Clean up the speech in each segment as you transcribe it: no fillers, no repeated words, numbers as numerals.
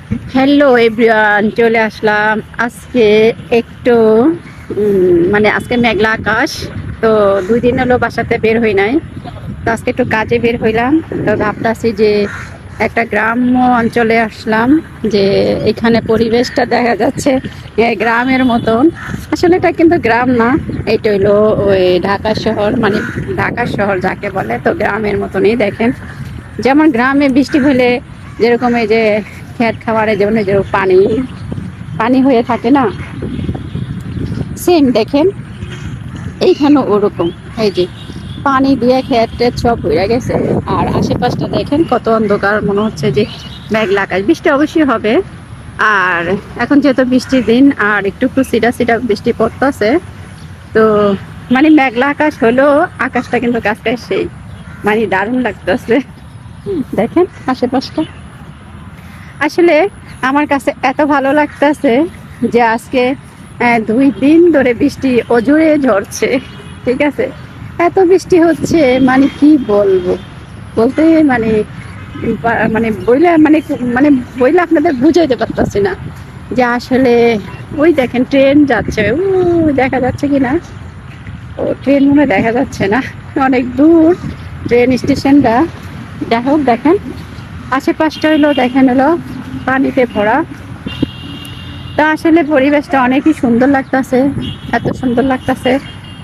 Hello everyone, চলে আসলাম আজকে একটু মানে আজকে মেঘলা আকাশ। তো 2 দিন হলো বাসাতে বের হই নাই। তো আজকে একটু কাজে বের হইলাম। তো ভাবতাছি যে একটা গ্রাম্য অঞ্চলে আসলাম, যে এখানে পরিবেশটা দেখা যাচ্ছে গ্রামের মতন। আসলে এটা কিন্তু গ্রাম না, এটা হইলো ওই ঢাকা শহর, মানে ঢাকা শহর যাকে বলে। তো গ্রামের মতনই দেখেন, যেমন গ্রামে বৃষ্টি হলে যেরকম এই যে খেত খামারে যেমন যেরকম পানি পানি হয়ে থাকে না, সেম দেখেন এইখানে ওরকম। এই যে পানি দিয়ে খেত টেত সব হয়ে গেছে। আর আশেপাশটা দেখেন কত অন্ধকার, মনে হচ্ছে যে মেঘলা আকাশ, বৃষ্টি অবশ্যই হবে। আর এখন যেহেতু বৃষ্টির দিন, আর একটু একটু সিটা সিটা বৃষ্টি পড়তেছে। তো মানে মেঘলা আকাশ হলেও আকাশটা কিন্তু কাছকে সেই মানে দারুণ লাগতেছে। দেখেন আশেপাশটা, আসলে আমার কাছে এত ভালো লাগতেছে যে আজকে 2 দিন ধরে বৃষ্টি অজোরে ঝরছে। ঠিক আছে, এত বৃষ্টি হচ্ছে, মানে কি বলবো, বলতে মানে মানে বইলে মানে মানে বইলে আপনাদের বুঝাইতে পারতেছি না যে আসলে ওই দেখেন ট্রেন যাচ্ছে, ও দেখা যাচ্ছে কি না? ও ট্রেন মনে হয় দেখা যাচ্ছে না, অনেক দূর ট্রেন স্টেশনটা। যাই হোক দেখেন আশেপাশটা হলো, দেখেন হলো পানিতে ভরা। তো আসলে পরিবেশটা অনেকই সুন্দর লাগতেছে, এত সুন্দর লাগতেছে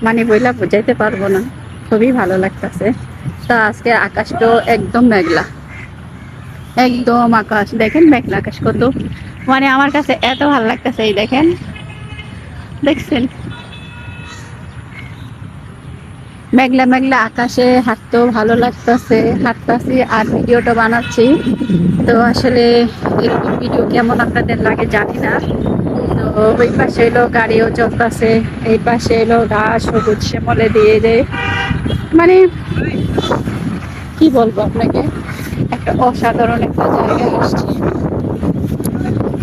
মানে বইলা বোঝাইতে পারবো না, খুবই ভালো লাগতেছে। তা আজকে আকাশটাও একদম মেঘলা, একদম আকাশ দেখেন মেঘলা আকাশ কত, মানে আমার কাছে এত ভালো লাগতেছে। এই দেখেন, দেখছেন মেঘলা মেঘলা আকাশে হাঁটতেও ভালো লাগতেছে, হাঁটতেছি আর ভিডিওটা বানাচ্ছি। তো আসলে এরকম ভিডিও কেমন আপনাদের লাগে জানি না। তো ওই পাশে এলো গাড়িও চলতেছে, এই পাশে এলো ঘাস সবুজ শ্যামলে দিয়ে দেয়, মানে কি বলবো আপনাকে, একটা অসাধারণ একটা জায়গায় আসছি।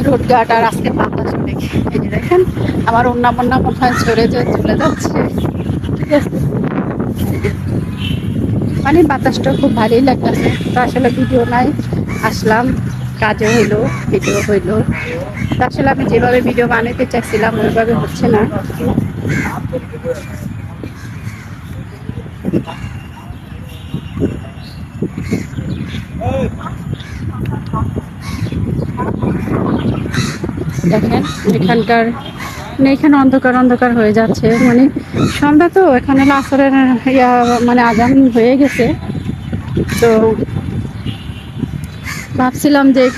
রোড ঘাট আর আজকে বাতাস অনেক। এই যে দেখেন আমার অন্য মন্য মনে হয় ঝরে চলে যাচ্ছে। ঠিক আছে, মানে বাতাসটা খুব ভালোই লাগতেছে। তো আসলে ভিডিও নাই, আসলাম কাজে হইলো, ভিডিও হইলো। তো আসলে আমি যেভাবে ভিডিও বানাতে চাইছিলাম ওইভাবে হচ্ছে না। দেখেন এখানকার, মানে এখানে অন্ধকার অন্ধকার হয়ে যাচ্ছে, মানে সন্ধ্যা তো এখানে আসরের ইয়া মানে আজান হয়ে গেছে। তো ভাবছিলাম যে